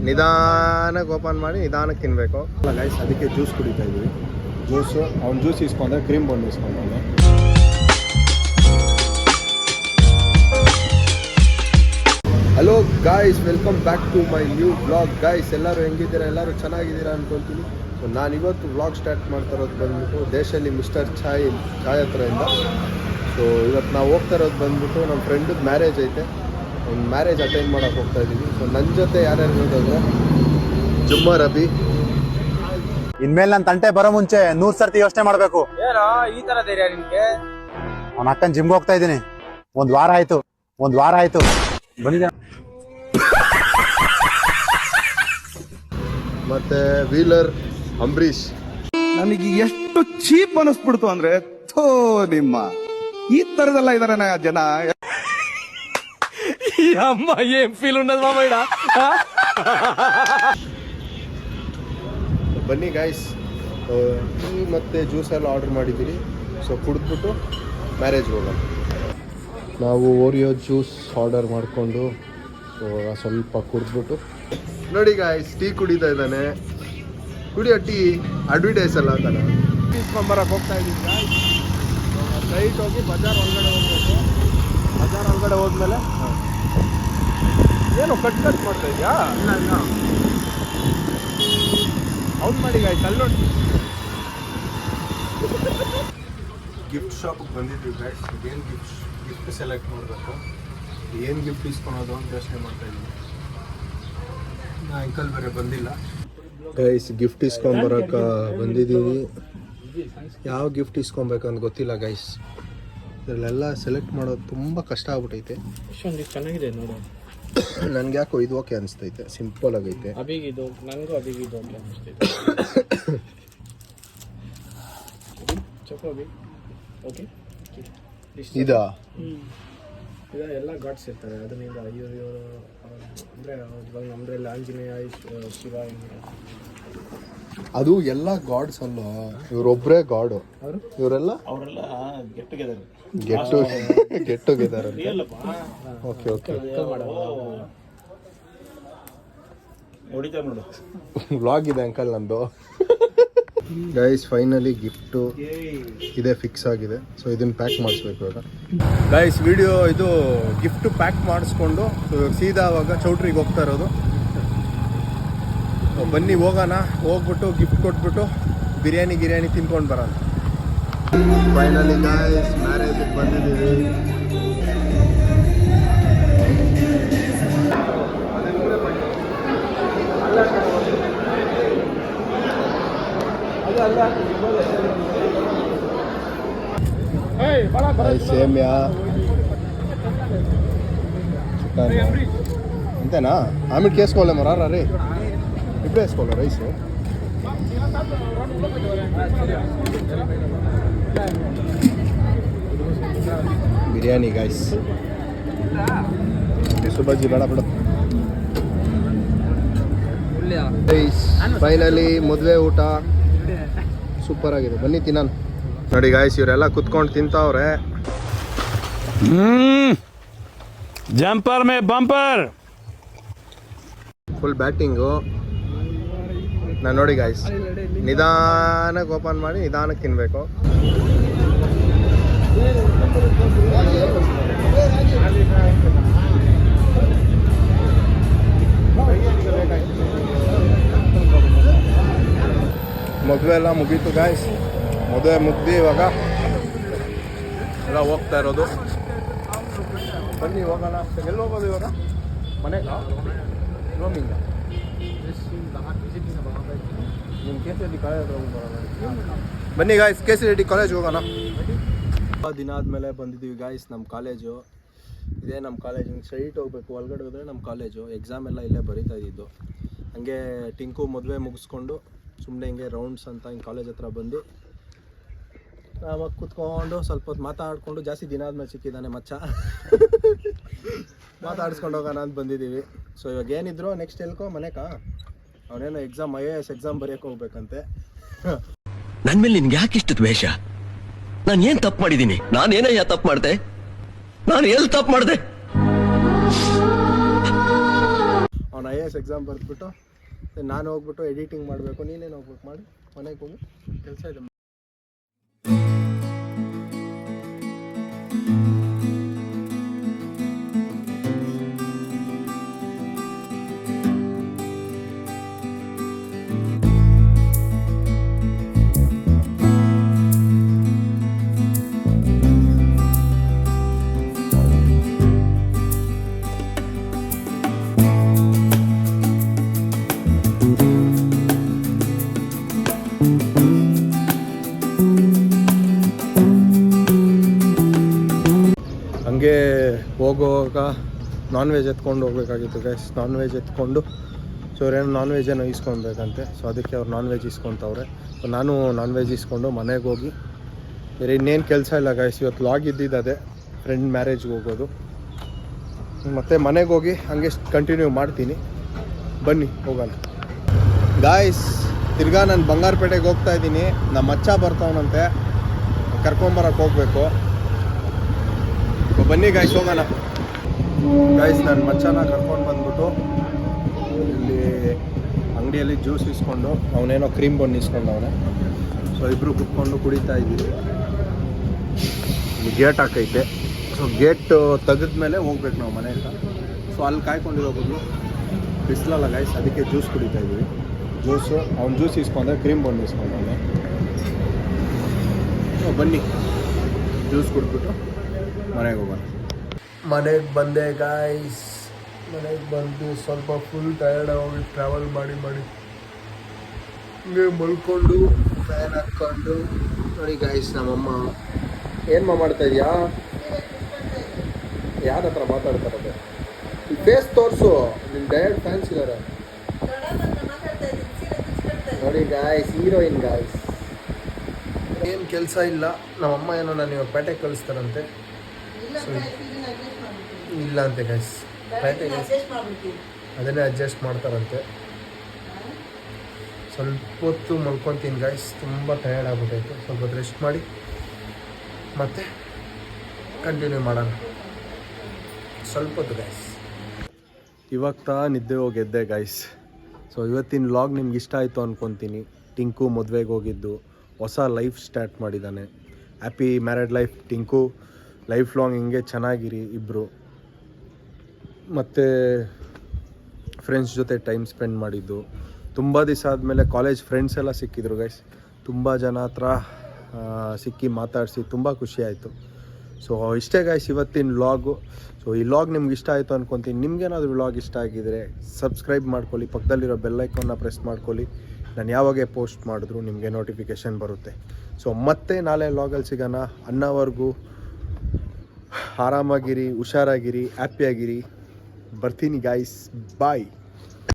ನಿಧಾನಕ್ಕೆ ಓಪನ್ ಮಾಡಿ ನಿಧಾನಕ್ಕೆ ತಿನ್ಬೇಕು. ಅಲ್ಲ ಗೈಸ್, ಅದಕ್ಕೆ ಜ್ಯೂಸ್ ಕುಡಿತಾ ಇದ್ದೀವಿ. ಅವ್ನು ಜ್ಯೂಸ್ ಇಸ್ಕೊಂಡ್ರೆ ಕ್ರೀಮ್ ಬನ್ ಇಸ್ಕೊಂಡ್ರೆ. Hello guys, welcome back to my new vlog. Guys, ಎಲ್ಲರೂ ಹೆಂಗಿದ್ದೀರಾ? ಎಲ್ಲರೂ ಚೆನ್ನಾಗಿದ್ದೀರಾ ಅನ್ಕೊಳ್ತೀನಿ. ಸೊ ನಾನಿವತ್ತು ವ್ಲಾಗ್ ಸ್ಟಾರ್ಟ್ ಮಾಡ್ತಾ ಇರೋದು ಬಂದ್ಬಿಟ್ಟು ದೇಶದಲ್ಲಿ ಮಿಸ್ಟರ್ ಚಾಯ್ ಹತ್ರದಿಂದ. ಸೊ ಇವತ್ತು ನಾವು ಹೋಗ್ತಾ ಇರೋದು ಬಂದ್ಬಿಟ್ಟು ನಮ್ಮ ಫ್ರೆಂಡ್ ಮ್ಯಾರೇಜ್ ಐತೆ. ಒಂದು ಮ್ಯಾರೇಜ್ ಅಟೆಂಡ್ ಮಾಡೋಕೆ ಹೋಗ್ತಾ ಇದ್ದೀವಿ. ಸೊ ನನ್ನ ಜೊತೆ ಯಾರ್ಯಾರು ಇರೋದಂದ್ರೆ ಜುಮ್ಮರ್ ಅಭಿ. ಇನ್ಮೇಲೆ ನನ್ನ ತಂಟೆ ಬರೋ ಮುಂಚೆ 100 ಸರ್ತಿ ಯೋಚನೆ ಮಾಡ್ಬೇಕು. ಏನೋ ಈ ತರ ಧೈರ್ಯ ನಿಮ್ಗೆ? ಅವ್ನ ಅಕ್ಕನ ಜಿಮ್ಗೆ ಹೋಗ್ತಾ ಇದ್ದೀನಿ. ಒಂದ್ ವಾರ ಆಯ್ತು ಬಂದಿದ್ದೆ. ಮತ್ತೆ ವೀಲರ್ ಅಂಬರೀಶ್. ನನಗೆ ಎಷ್ಟು ಚೀಪ್ ಅನಿಸ್ಬಿಡ್ತು ಅಂದ್ರೆ, ಥೋ ನಿಮ್ಮ ಈ ತರದೆಲ್ಲ ಇದಾರೆ ಜನ. ಅಮ್ಮ ಏನ್ ಫೀಲ್ ಉಂಟದ ಮಾಮಯ್ಯ. ಬನ್ನಿ ಗಾಯ್ಸ್, ಟೀ ಮತ್ತು ಜ್ಯೂಸ್ ಎಲ್ಲ ಆರ್ಡರ್ ಮಾಡಿದ್ದೀರಿ. ಸೊ ಕುಡಿದ್ಬಿಟ್ಟು ಮ್ಯಾರೇಜ್ಗೆ ಹೋಗೋಣ. ನಾವು ಓರಿಯೋ ಜ್ಯೂಸ್ ಆರ್ಡರ್ ಮಾಡಿಕೊಂಡು ಸ್ವಲ್ಪ ಕುಡಿದ್ಬಿಟ್ಟು ನೋಡಿ ಗಾಯ್ಸ್, ಟೀ ಕುಡಿತಾ ಇದ್ದಾನೆ. ಕುಡಿಯೋ ಟೀ ಅಡ್ವರ್ಟೈಸ್ ಅಲ್ಲ ಅಂತಾನೆ. ಇಸ್ಕೊಂಬರಕ್ಕೆ ಹೋಗ್ತಾ ಇದ್ದೀವಿ ಗಾಯ್ಸ್. ಸ್ಟ್ರೈಟ್ ಹೋಗಿ ಬಜಾರ್ ಒಳಗಡೆ ಹೋಗ್ಬೇಕು. ಬಜಾರ್ ಒಳಗಡೆ ಹೋದ್ಮೇಲೆ ಏನು ಕಟ್ ಮಾಡ್ತಾ ಇದೆಯಾ? ಔಟ್ ಮಾಡಿ ಗಾಯ್ಸ್, ಅಲ್ಲಿ ನೋಡಿ. ಗಿಫ್ಟ್ ಶಾಪಿಗೆ ಬಂದಿದ್ವಿ ಗಾಯ್ಸ್. ಏನು ಗಿಫ್ಟ್ ಸೆಲೆಕ್ಟ್ ಮಾಡಬೇಕು, ಏನು ಗಿಫ್ಟ್ ಇಸ್ಕೊಳೋದು ಅಂತ ಯೋಚನೆ ಮಾಡ್ತಾ ಇದ್ವಿ. ಅಂಕಲ್ ಬೇರೆ ಬಂದಿಲ್ಲ ಗೈಸ್. ಗಿಫ್ಟ್ ಇಸ್ಕೊಂಬರಕ್ಕೆ ಬಂದಿದ್ದೀವಿ. ಯಾವ ಗಿಫ್ಟ್ ಇಸ್ಕೊಬೇಕಂತ ಗೊತ್ತಿಲ್ಲ ಗೈಸ್. ಇದರಲ್ಲೆಲ್ಲ ಸೆಲೆಕ್ಟ್ ಮಾಡೋದು ತುಂಬ ಕಷ್ಟ ಆಗ್ಬಿಟ್ಟೈತೆ. ಚೆನ್ನಾಗಿದೆ ನೋಡು. ನನ್ಗೆ ಯಾಕೋ ಇದು ಓಕೆ ಅನಿಸ್ತೈತೆ, ಸಿಂಪಲ್ ಆಗೈತೆ. ಅಭಿಗಿದು ನನಗೂ ಅಭಿಗಿದು ಓಕೆ ಅನಿಸ್ತೈತೆ. ಚಕೋಬಿ ಓಕೆ. ಇದಾ ಎಲ್ಲ ಗಾಡ್ಸ್ ಇರ್ತಾರೆ ಅದರಿಂದ. ಇವರು ಅಂದರೆ ಇವಾಗ ನಮ್ಮದ್ರಲ್ಲಿ ಆಂಜನೇಯ, ಶಿವ, ಅದು ಎಲ್ಲ ಗಾಡ್ಸ್ ಅಲ್ಲ, ಇವರೊಬ್ಬರೇ ಗಾಡು. ಇವರೆಲ್ಲ get together. Okay okay, vlog ಇದೆ ಅಂಕಲ್ ನಂದು. ಗೈಸ್, ಫೈನಲಿ ಗಿಫ್ಟು ಇದೆ ಫಿಕ್ಸ್ ಆಗಿದೆ. ಸೊ ಇದನ್ನು ಪ್ಯಾಕ್ ಮಾಡಿಸ್ಬೇಕು ಇವಾಗ ಗೈಸ್. ವಿಡಿಯೋ ಇದು ಗಿಫ್ಟು ಪ್ಯಾಕ್ ಮಾಡಿಸ್ಕೊಂಡು ಸೀದಾ ಅವಾಗ ಚೌಟ್ರಿಗೆ ಹೋಗ್ತಾ ಇರೋದು. ಬನ್ನಿ ಹೋಗೋಣ. ಹೋಗ್ಬಿಟ್ಟು ಗಿಫ್ಟ್ ಕೊಟ್ಬಿಟ್ಟು ಬಿರಿಯಾನಿ ತಿನ್ಕೊಂಡು ಬರೋಣ. ಫೈನಲಿ ಗೈಸ್, ಮ್ಯಾರೇಜಿಗೆ ಬಂದಿದ್ದೀವಿ. ಸೇಮ್ಯಾ ಚಿಕನ್ ಅಂతేనా? ఆమెకి వేసుకోలేమో రా రే, ఇప్పుడు వేసుకోవాలి రైస్. ಬಿರಿಯಾನಿ ಗೈಸ್. ಸುಬಜ್ಜಿ ಬೇಡ ಬಿಡು ಗೈಸ್. ಫೈನಲಿ ಮದುವೆ ಊಟ ಸೂಪರ್ ಆಗಿದೆ. ಬನ್ನಿ ತಿನ್ನೋಣ. ನೋಡಿ ಗಾಯ್ಸ್, ಇವರೆಲ್ಲ ಕುತ್ಕೊಂಡು ತಿಂತಾವ್ರೆ. ಜಂಪರ್ ಮೇ ಬಂಪರ್ ಫುಲ್ ಬ್ಯಾಟಿಂಗು. ನಾನು ನೋಡಿ ಗಾಯ್ಸ್, ನಿಧಾನಕ್ಕೆ ಓಪನ್ ಮಾಡಿ ನಿಧಾನಕ್ಕೆ ತಿನ್ನಬೇಕು. ಮದುವೆ ಎಲ್ಲ ಮುಗೀತು ಗಾಯ್ಸ್. ಮದುವೆ ಮುಗ್ದು ಇವಾಗ ಎಲ್ಲ ಹೋಗ್ತಾ ಇರೋದು. ಬನ್ನಿ ಹೋಗೋಣ. ಎಲ್ಲಿ ಹೋಗೋದು ಇವಾಗ? ಮನೆಗ ರೋಮಿಂಗ ನಿಮ್ಮ KCRT ಕಾಲೇಜ್ ಬರೋಣ. ಬನ್ನಿ ಗಾಯ್ಸ್, KCRT ಕಾಲೇಜ್ ಹೋಗೋಣ. ದಿನ ಆದಮೇಲೆ ಬಂದಿದ್ದೀವಿ ಗಾಯ್ಸ್. ನಮ್ಮ ಕಾಲೇಜು ಇದೇ. ನಮ್ಮ ಕಾಲೇಜ್ ಹಿಂಗೆ ಸ್ಟ್ರೈಟ್ ಹೋಗ್ಬೇಕು. ಒಳಗಡೆ ಹೋದರೆ ನಮ್ಮ ಕಾಲೇಜು. ಎಕ್ಸಾಮ್ ಎಲ್ಲ ಇಲ್ಲೇ ಬರೀತಾ ಇದ್ದಿದ್ದು. ಹಾಗೆ ಟಿಂಕು ಮದುವೆ ಮುಗಿಸ್ಕೊಂಡು ಸುಮ್ಮನೆ ಹಿಂಗೆ ರೌಂಡ್ಸ್ ಅಂತ ಹಿಂಗೆ ಕಾಲೇಜ್ ಹತ್ರ ಬಂದು ಆವಾಗ ಕೂತ್ಕೊಂಡು ಸ್ವಲ್ಪ ಹೊತ್ತು ಮಾತಾಡಿಕೊಂಡು, ಜಾಸ್ತಿ ದಿನ ಆದಮೇಲೆ ಸಿಕ್ಕಿದ್ದಾನೆ ಮಚ್ಚ, ಮಾತಾಡಿಸ್ಕೊಂಡು ಹೋಗೋಣ ಅಂತ ಬಂದಿದ್ದೀವಿ. ಸೊ ಇವಾಗ ಏನಿದ್ರು ನೆಕ್ಸ್ಟ್ ಎಲ್ಕೋ ಮನೆಕಾ? ಅವನೇನೋ ಎಕ್ಸಾಮ್ IAS ಎಕ್ಸಾಮ್ ಬರೆಯೋಕೆ ಹೋಗ್ಬೇಕಂತೆ. ನನ್ನ ಮೇಲೆ ನಿನ್ಗೆ ಯಾಕೆ ಇಷ್ಟು ದ್ವೇಷ? ನಾನು ಏನ್ ತಪ್ಪು ಮಾಡಿದ್ದೀನಿ? ನಾನೇನಯ್ಯ ತಪ್ಪು ಮಾಡ್ದೆ? ನಾನು ಎಲ್ಲಿ ತಪ್ಪು ಮಾಡ್ದೆ? ಅವ್ನು IAS ಎಕ್ಸಾಮ್ ಬರೆದ್ಬಿಟ್ಟು ನಾನು ಹೋಗ್ಬಿಟ್ಟು ಎಡಿಟಿಂಗ್ ಮಾಡಬೇಕು, ನೀನೇನು ಹೋಗ್ಬಿಟ್ಟು ಮಾಡಿ ಮನೆಗೆ ಹೋಗಿ ಕೆಲಸ ಇದೆ. ಹಂಗೆ ಹೋಗುವಾಗ ನಾನ್ ವೆಜ್ ಎತ್ಕೊಂಡು ಹೋಗ್ಬೇಕಾಗಿತ್ತು ಗೈಸ್. ನಾನ್ ವೆಜ್ ಎತ್ಕೊಂಡು ಸೊ ಅವ್ರೇನು ನಾನ್ ವೆಜ್ ಏನೋ ಇಸ್ಕೊಬೇಕಂತೆ. ಸೊ ಅದಕ್ಕೆ ಅವ್ರು ನಾನ್ ವೆಜ್ ಇಸ್ಕೊತವ್ರೆ. ಸೊ ನಾನು ನಾನ್ ವೆಜ್ ಇಸ್ಕೊಂಡು ಮನೆಗೆ ಹೋಗಿ ಬೇರೆ ಇನ್ನೇನು ಕೆಲಸ ಇಲ್ಲ ಗೈಸ್. ಇವತ್ತು ಲಾಗ್ ಇದ್ದಿದ್ದು ಅದೇ, ಫ್ರೆಂಡ್ ಮ್ಯಾರೇಜ್ಗೆ ಹೋಗೋದು. ಮತ್ತು ಮನೆಗೆ ಹೋಗಿ ಹಂಗೆ ಕಂಟಿನ್ಯೂ ಮಾಡ್ತೀನಿ. ಬನ್ನಿ ಹೋಗೋಣ ಗಾಯ್ಸ್. ತಿರ್ಗಾ ನಾನು ಬಂಗಾರಪೇಟೆಗೆ ಹೋಗ್ತಾ ಇದ್ದೀನಿ. ನಮ್ಮ ಮಚ್ಚ ಬರ್ತಾವನಂತೆ, ಕರ್ಕೊಂಬರಕ್ಕೆ ಹೋಗಬೇಕು. ಬನ್ನಿ ಗಾಯ್ಸ್ ಹೋಗೋಣ. ಗಾಯ್ಸ್ ನನ್ನ ಮಚ್ಚನ ಕರ್ಕೊಂಡು ಬಂದ್ಬಿಟ್ಟು ಇಲ್ಲಿ ಅಂಗಡಿಯಲ್ಲಿ ಜ್ಯೂಸ್ ಇಸ್ಕೊಂಡು ಅವನೇನೋ ಕ್ರೀಮ್ ಬನ್ ಇಸ್ಕೊಂಡವನೆ. ಸೊ ಇಬ್ಬರು ಕುತ್ಕೊಂಡು ಕುಡಿತಾ ಇದ್ದೀವಿ. ಇಲ್ಲಿ ಗೇಟ್ ಹಾಕೈತೆ. ಸೊ ಗೇಟ್ ತೆಗೆದ್ಮೇಲೆ ಹೋಗ್ಬೇಕು ನಾವು ಮನೆಗೆ. ಸೊ ಅಲ್ಲಿ ಕಾಯ್ಕೊಂಡಿರೋ ಬದಲು ಬಿಸಿಲಲ್ಲ ಗಾಯ್ಸ್, ಅದಕ್ಕೆ ಜ್ಯೂಸ್ ಕುಡಿತಾ ಇದ್ದೀವಿ. ಜ್ಯೂಸು ಅವ್ನು ಜ್ಯೂಸ್ ಇಸ್ಕೊಂಡ್ರೆ ಕ್ರೀಮ್ ಬನ್ ಇಸ್ಕೊಂಡವನೆ. ಬನ್ನಿ ಜ್ಯೂಸ್ ಕುಡಿದ್ಬಿಟ್ಟು ಮನೆಗೆ ಹೋಗೋಣ. ಮನೆಗೆ ಬಂದೆ ಗಾಯ್ಸ್. ಮನೆಗೆ ಬಂದು ಸ್ವಲ್ಪ ಫುಲ್ ಟಯರ್ಡ್ ಆಗಿ ಟ್ರಾವೆಲ್ ಮಾಡಿ ಹಿಂಗೆ ಮಲ್ಕೊಂಡು ಫ್ಯಾನ್ ಹಾಕ್ಕೊಂಡು ನೋಡಿ ಗಾಯ್ಸ್. ನಮ್ಮಮ್ಮ ಏನು ಮಾಡ್ತಾ ಇದೆಯಾ? ಯಾರ ಹತ್ರ ಮಾತಾಡ್ತಾರದು? ಈ ಫೇಸ್ ತೋರಿಸು, ನಿಮ್ಮ ಡಯರ್ಡ್ ಫ್ಯಾನ್ಸ್ ಇದ್ದಾರೆ ನೋಡಿ ಗಾಯ್ಸ್. Heroine guys. ಏನು ಕೆಲಸ ಇಲ್ಲ. ನಮ್ಮಮ್ಮ ಏನೋ ನಾನು ಇವಾಗ ಪೇಟೆಗೆ ಕಳಿಸ್ತಾರಂತೆ. ಇಲ್ಲ ಅಂತೆ ಗೈಸ್, ಅದನ್ನೇ ಅಡ್ಜಸ್ಟ್ ಮಾಡ್ತಾರಂತೆ. ಸ್ವಲ್ಪ ಹೊತ್ತು ಮಲ್ಕೊತೀನಿ ಗೈಸ್, ತುಂಬ ಟಯರ್ಡ್ ಆಗ್ಬಿಟ್ಟೈತೆ. ಸ್ವಲ್ಪ ಹೊತ್ತು ರೆಸ್ಟ್ ಮಾಡಿ ಮತ್ತೆ ಕಂಟಿನ್ಯೂ ಮಾಡೋಣ ಸ್ವಲ್ಪ ಹೊತ್ತು ಗೈಸ್. ಇವಾಗ ನಿದ್ದೆ ಹೋಗಿದ್ದೆ ಗೈಸ್. ಸೊ ಇವತ್ತಿನ ವ್ಲಾಗ್ ನಿಮ್ಗೆ ಇಷ್ಟ ಆಯಿತು ಅಂದ್ಕೊತೀನಿ. ಟಿಂಕು ಮದುವೆಗೆ ಹೋಗಿದ್ದು, ಹೊಸ ಲೈಫ್ ಸ್ಟಾರ್ಟ್ ಮಾಡಿದ್ದಾನೆ. Happy married life Tinku. Life long ಹಿಂಗೆ ಚೆನ್ನಾಗಿರಿ ಇಬ್ಬರು. ಮತ್ತು ಫ್ರೆಂಡ್ಸ್ ಜೊತೆ ಟೈಮ್ ಸ್ಪೆಂಡ್ ಮಾಡಿದ್ದು. ತುಂಬ ದಿವಸ ಆದಮೇಲೆ ಕಾಲೇಜ್ ಫ್ರೆಂಡ್ಸ್ ಎಲ್ಲ ಸಿಕ್ಕಿದ್ರು ಗೈಸ್. ತುಂಬ ಜನ ಹತ್ರ ಸಿಕ್ಕಿ ಮಾತಾಡಿಸಿ ತುಂಬ ಖುಷಿ ಆಯಿತು. ಸೊ ಇಷ್ಟೇ ಗೈಸ್ ಇವತ್ತಿನ ವ್ಲಾಗು. ಸೊ ಈ ವ್ಲಾಗ್ ನಿಮ್ಗೆ ಇಷ್ಟ ಆಯಿತು ಅಂದ್ಕೊತೀನಿ. ನಿಮ್ಗೇನಾದರೂ ವ್ಲಾಗ್ ಇಷ್ಟ ಆಗಿದರೆ ಸಬ್ಸ್ಕ್ರೈಬ್ ಮಾಡ್ಕೊಳ್ಳಿ, ಪಕ್ಕದಲ್ಲಿರೋ ಬೆಲ್ಲೈಕನ್ನ ಪ್ರೆಸ್ ಮಾಡ್ಕೊಳ್ಳಿ. ನಾನು ಯಾವಾಗೇ ಪೋಸ್ಟ್ ಮಾಡಿದ್ರು ನಿಮಗೆ ನೋಟಿಫಿಕೇಷನ್ ಬರುತ್ತೆ. ಸೊ ಮತ್ತೆ ನಾಳೆ ವ್ಲಾಗಲ್ಲಿ ಸಿಗೋಣ. ಅನ್ನೋವರೆಗೂ ಆರಾಮಾಗಿರಿ, ಹುಷಾರಾಗಿರಿ, ಹ್ಯಾಪಿಯಾಗಿರಿ. ಬರ್ತೀನಿ ಗಾಯ್ಸ್, ಬಾಯ್.